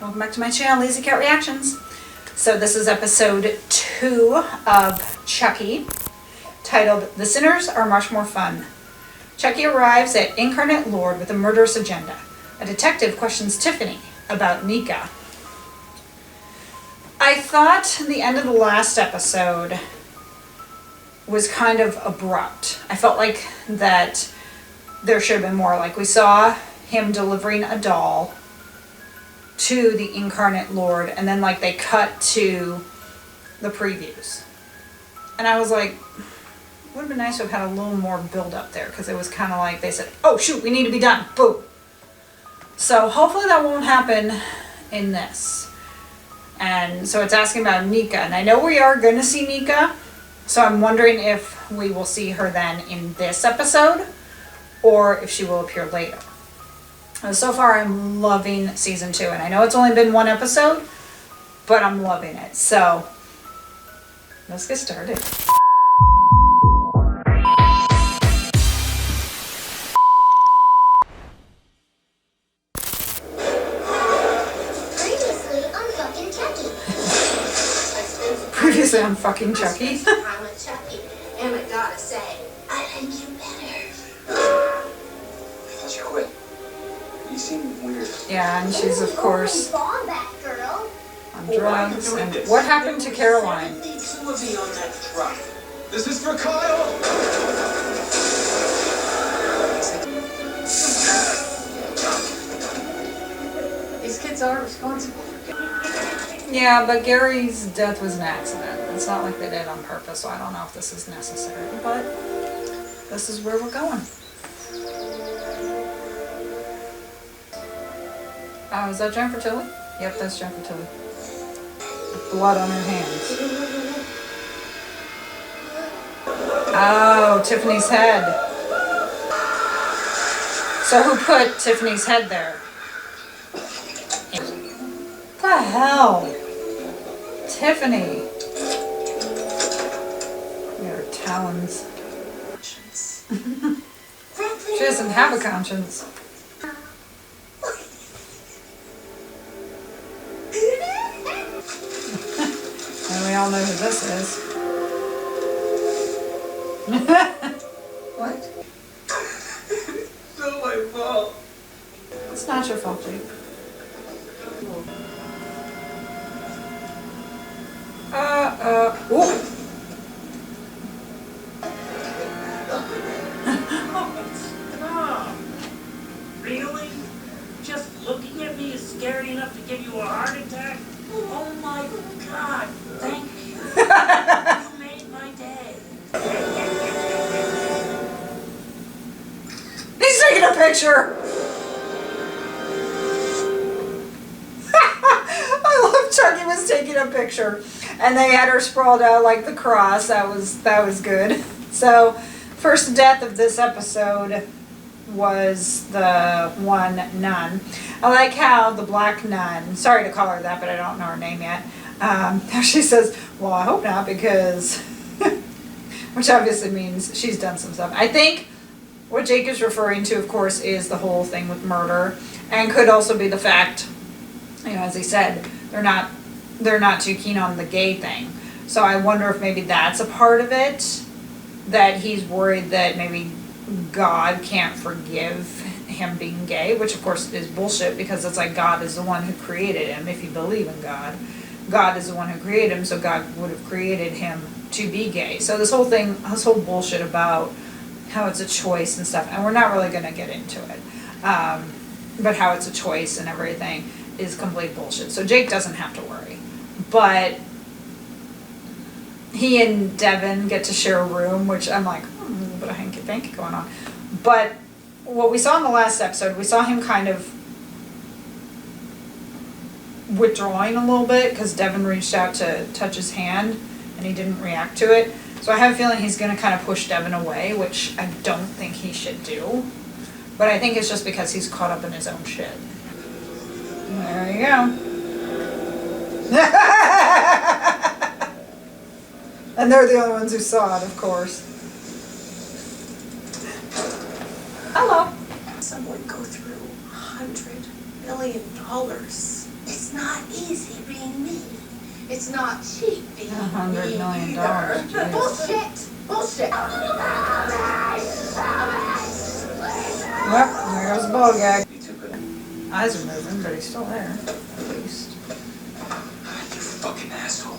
Welcome back to my channel, Lazy Cat Reactions. So this is episode 2 of Chucky, titled The Sinners Are Much More Fun. Chucky arrives at Incarnate Lord with a murderous agenda. A detective questions Tiffany about Nika. I thought the end of the last episode was kind of abrupt. I felt like that there should have been more. Like, we saw him delivering a doll to the Incarnate Lord, and then like they cut to the previews, and I was like, it would have been nice to have had a little more build up there, because it was kind of like they said, oh shoot, we need to be done, boom. So hopefully that won't happen in this. And so it's asking about Nika, and I know we are going to see Nika, so I'm wondering if we will see her then in this episode or if she will appear later. So far, I'm loving season 2, and I know it's only been 1 episode, but I'm loving it. So, let's get started. Previously on fucking Chucky. I'm a Chucky, and I gotta say, I like you better. I thought you quit. You seem weird. Yeah, and she's of course on drugs. And what happened to Caroline? Two of you on that truck. This is for Kyle. These kids are responsible. Yeah, but Gary's death was an accident. It's not like they did it on purpose, so I don't know if this is necessary. But this is where we're going. Oh, is that Jennifer Tilly? Yep, that's Jennifer Tilly. With blood on her hands. Oh, Tiffany's head. So who put Tiffany's head there? What the hell? Tiffany. Her talons. She doesn't have a conscience. And we all know who this is. What? It's not my fault. It's not your fault, Jake. Ooh. Stop. Really? Just looking at me is scary enough to give you a heart attack? Oh my God, thank you. You made my day. He's taking a picture! I love Chucky was taking a picture. And they had her sprawled out like the cross. That was good. So, first death of this episode was the one nun. I like how the black nun, sorry to call her that, but I don't know her name yet. She says, well, I hope not, because, which obviously means she's done some stuff. I think what Jake is referring to, of course, is the whole thing with murder, and could also be the fact, you know, as he said, they're not too keen on the gay thing. So I wonder if maybe that's a part of it, that he's worried that maybe God can't forgive him being gay, which of course is bullshit, because it's like God is the one who created him. If you believe in God, God is the one who created him, so God would have created him to be gay. So this whole thing, this whole bullshit about how it's a choice and stuff, and we're not really going to get into it, but how it's a choice and everything is complete bullshit. So Jake doesn't have to worry. But he and Devin get to share a room, which I'm like, a little bit of hanky-panky going on. But what we saw in the last episode, we saw him kind of withdrawing a little bit, because Devin reached out to touch his hand, and he didn't react to it. So I have a feeling he's going to kind of push Devin away, which I don't think he should do. But I think it's just because he's caught up in his own shit. There you go. And they're the only ones who saw it, of course. Hello. Someone go through $100 million. Is It's not easy being me. It's not cheap being $100 million, either. jeez. Bullshit! Bullshit! Yep, there goes the ball gag. You took it. Eyes are moving, but he's still there, at least. You fucking asshole.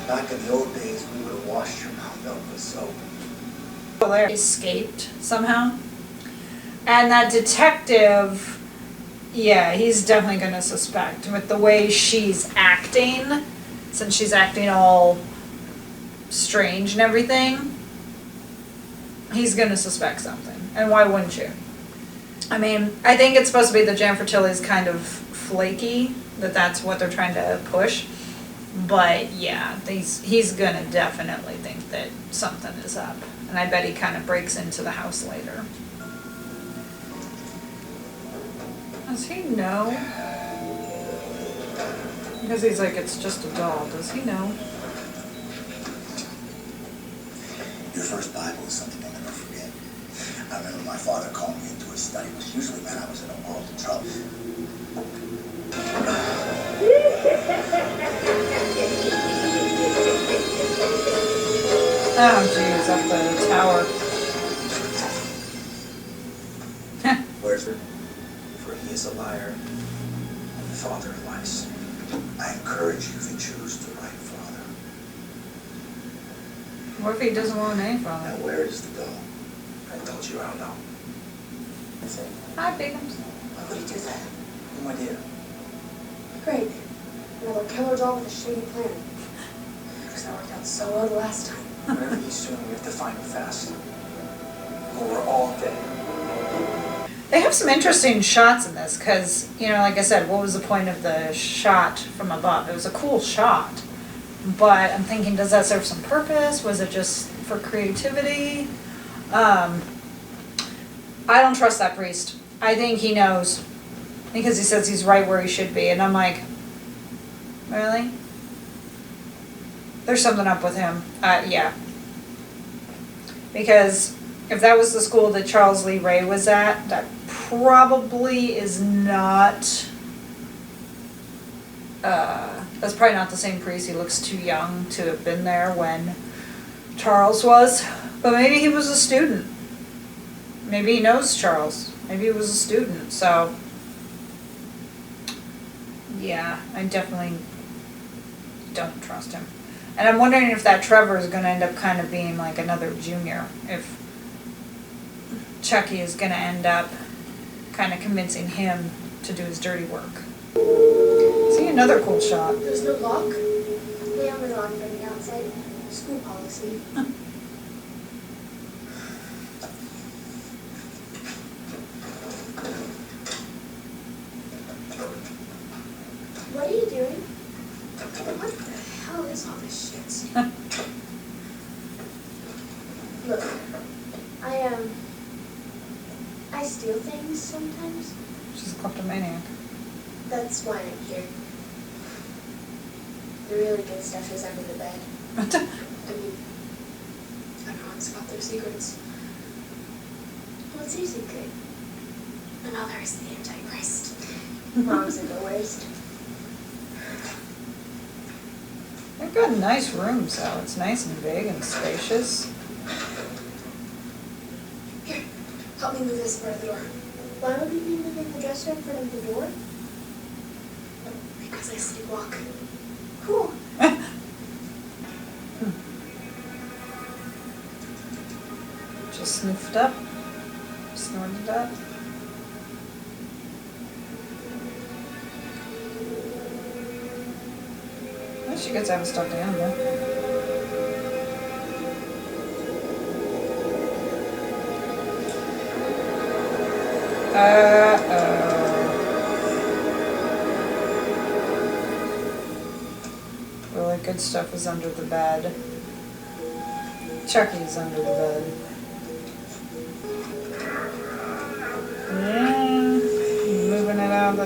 Back in the old days, we would have washed your mouth out with soap. Still there. Escaped somehow. And that detective, yeah, he's definitely gonna suspect. With the way she's acting, since she's acting all strange and everything, he's gonna suspect something. And why wouldn't you? I mean, I think it's supposed to be that Jennifer Tilly's kind of flaky, that's what they're trying to push. But yeah, he's gonna definitely think that something is up. And I bet he kind of breaks into the house later. Does he know? Because he's like, it's just a doll. Does he know? Your first Bible is something I'll never forget. I remember my father calling me into his study, which usually meant I was in a world of trouble. Oh jeez, up the tower. Where's it? For he is a liar and the father of lies. I encourage you to choose the right father. What if he doesn't want a name from Now, it? where is the doll? I told you I don't know. Hi, Bigums. Why would he do that? No idea. Great. Another killer doll with a shady plan. Because that worked out so well the last time. Whatever he's doing, we have to find him fast. Or we're all dead. They have some interesting shots in this because, you know, like I said, what was the point of the shot from above? It was a cool shot. But I'm thinking, does that serve some purpose? Was it just for creativity? I don't trust that priest. I think he knows. Because he says he's right where he should be. And I'm like, really? There's something up with him. Yeah. Because if that was the school that Charles Lee Ray was at, that probably is not, that's probably not the same priest. He looks too young to have been there when Charles was. But maybe he was a student. Maybe he knows Charles. Maybe he was a student. So, yeah, I definitely don't trust him. And I'm wondering if that Trevor is going to end up kind of being like another junior. If Chucky is going to end up kind of convincing him to do his dirty work. See, another cool shot. There's no lock. They only lock from the outside. School policy. What are you doing? What the hell is all this shit? Look, I steal things sometimes. She's a kleptomaniac. That's why I'm here. The really good stuff is under the bed. I mean, everyone's got their secrets. What's your secret? My mother is the Antichrist. Moms are the worst. They've got nice rooms though. It's nice and big and spacious. Here, help me move this part of the door. Why would we be moving the dresser in front of the door? Because I sleepwalk. Cool. Just sniffed up. Snorted up. Well, she gets to have a stuffed animal. Uh-oh. Really good stuff is under the bed. Chucky's under the bed. Yeah, moving it out of the...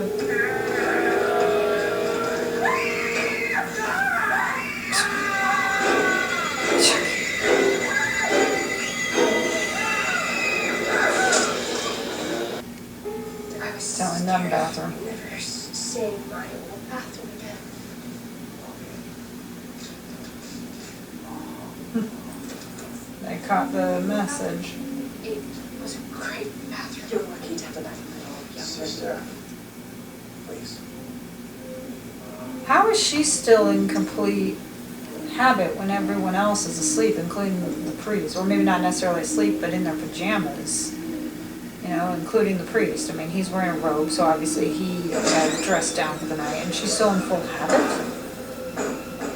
The guy was nun bathroom. Never say my old bathroom again. They caught the message. It was a great bathroom. You're lucky to have a bathroom at all. Yeah. Sister, please. How is she still in complete habit when everyone else is asleep, including the priest? Or maybe not necessarily asleep, but in their pajamas. You know, including the priest. I mean, he's wearing a robe, so obviously he had dressed down for the night, and she's still in full habit.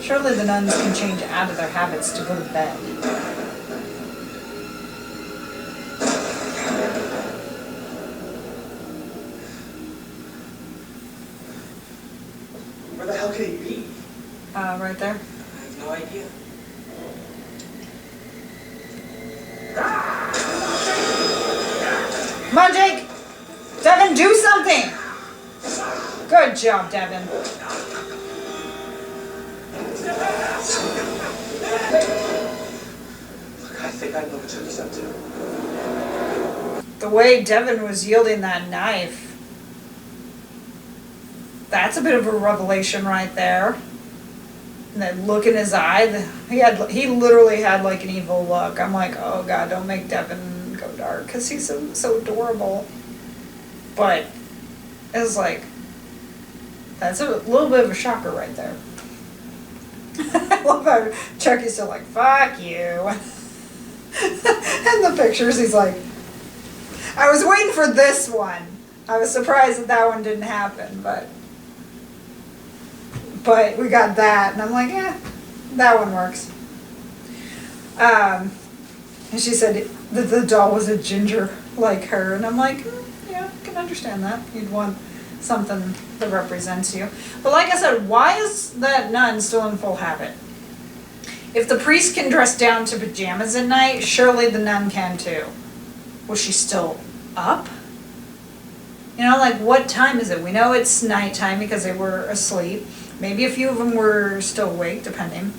Surely the nuns can change out of their habits to go to bed. Where the hell could he be? Right there. I have no idea. Come on, Jake! Devin, do something! Good job, Devin. Look, I think I know what Chucky's up to. The way Devin was yielding that knife, that's a bit of a revelation right there. And that look in his eye, he literally had like an evil look. I'm like, oh God, don't make Devin go dark, because he's so adorable. But it was like, that's a little bit of a shocker right there. I love how Chucky's still like, fuck you. And the pictures, he's like, I was waiting for this one. I was surprised that one didn't happen, but we got that, and I'm like, yeah, that one works. And she said that the doll was a ginger like her, and I'm like, yeah, I can understand that. You'd want something that represents you. But like I said, why is that nun still in full habit? If the priest can dress down to pajamas at night, surely the nun can too. Was she still up? You know, like, what time is it? We know it's nighttime because they were asleep. Maybe a few of them were still awake, depending.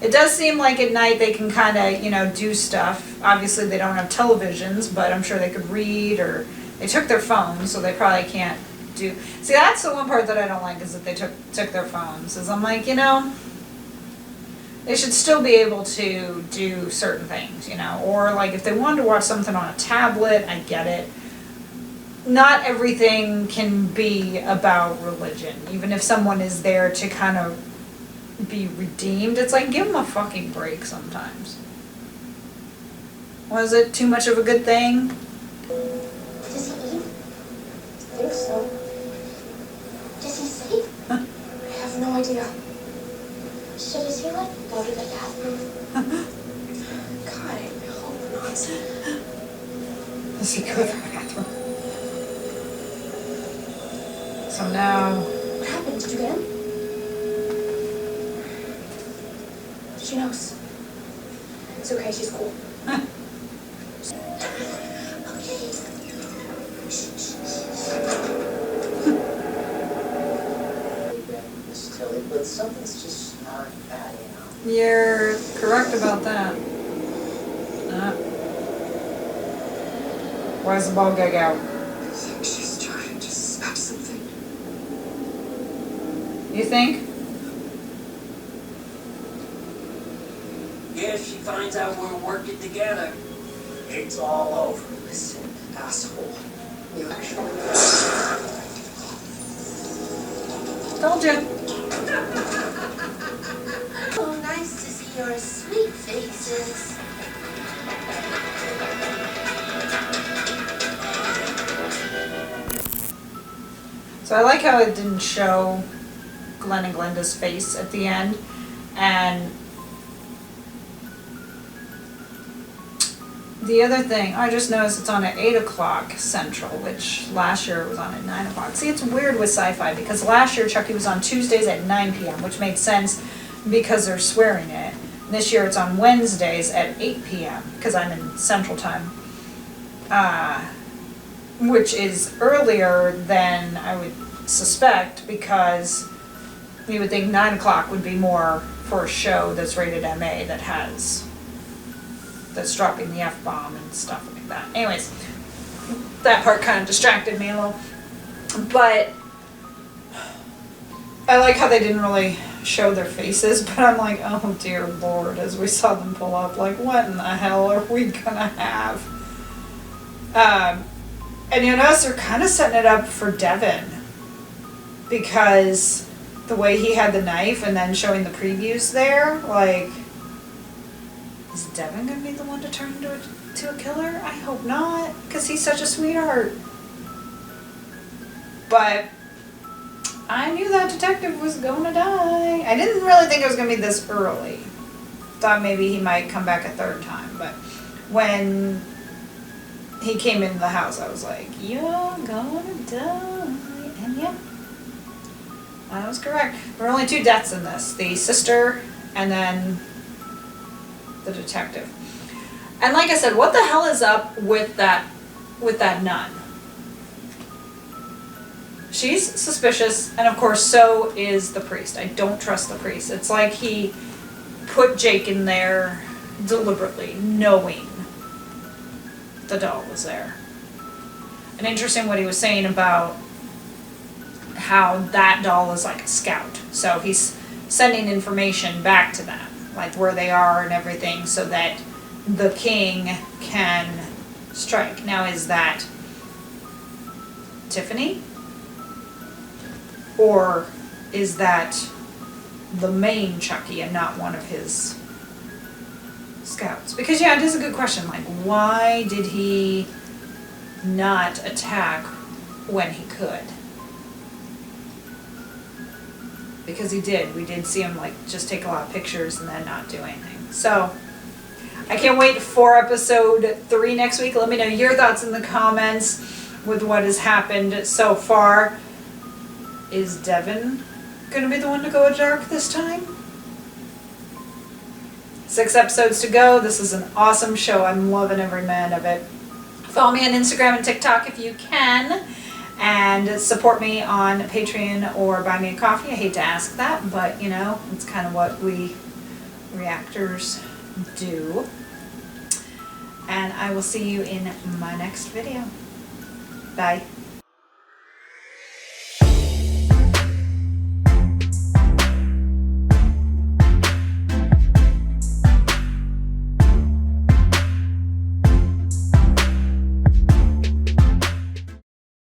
It does seem like at night they can kind of, you know, do stuff. Obviously they don't have televisions, but I'm sure they could read, or they took their phones, so they probably can't do. See, that's the one part that I don't like, is that they took their phones. Is I'm like, you know, they should still be able to do certain things, you know. Or like if they wanted to watch something on a tablet, I get it. Not everything can be about religion. Even if someone is there to kind of be redeemed, it's like, give them a fucking break sometimes. Was it too much of a good thing? Does he eat? I think so. Does he sleep? Huh? I have no idea. So does he like go to the bathroom? God, I hope not. Does he go to the bathroom? So now, What happened? Did you get him? She knows. It's okay, she's cool. Miss Tilly, but something's just not adding up. you're correct about that. Where's the ball gag out? I think she's trying to smack something. You think? Yeah, if she finds out we're working together. It's all over. Listen, asshole. You actually. Told you. Oh, nice to see your sweet faces. So I like how it didn't show Glenn and Glenda's face at the end. And the other thing, I just noticed it's on at 8 o'clock Central, which last year it was on at 9 o'clock. See, it's weird with sci-fi, because last year Chucky was on Tuesdays at 9 p.m., which made sense because they're swearing it. And this year it's on Wednesdays at 8 p.m., because I'm in Central Time. Which is earlier than I would suspect, because you would think 9 o'clock would be more for a show that's rated MA that's dropping the F-bomb and stuff like that. Anyways, that part kind of distracted me a little. But I like how they didn't really show their faces, but I'm like, oh dear Lord, as we saw them pull up, like, what in the hell are we gonna have? And you notice they're kind of setting it up for Devin, because the way he had the knife and then showing the previews there, like, is Devin gonna be the one to turn into a killer? I hope not, because he's such a sweetheart. But I knew that detective was going to die. I didn't really think it was going to be this early. Thought maybe he might come back a third time. But when he came into the house, I was like, you're going to die. And yeah, I was correct. There were only 2 deaths in this. The sister and then the detective. And like I said, what the hell is up with that nun? She's suspicious, and of course so is the priest. I don't trust the priest. It's like he put Jake in there deliberately, knowing the doll was there. And interesting what he was saying about how that doll is like a scout. So he's sending information back to them, like where they are and everything, so that the king can strike. Now, is that Tiffany? Or is that the main Chucky and not one of his scouts? Because yeah, it is a good question. Like, why did he not attack when he could? Because he did. We did see him like just take a lot of pictures and then not do anything. So I can't wait for episode 3 next week. Let me know your thoughts in the comments with what has happened so far. Is Devin going to be the one to go dark this time? 6 episodes to go. This is an awesome show. I'm loving every minute of it. Follow me on Instagram and TikTok if you can. And support me on Patreon or buy me a coffee. I hate to ask that, but you know, it's kind of what we reactors do. And I will see you in my next video. Bye.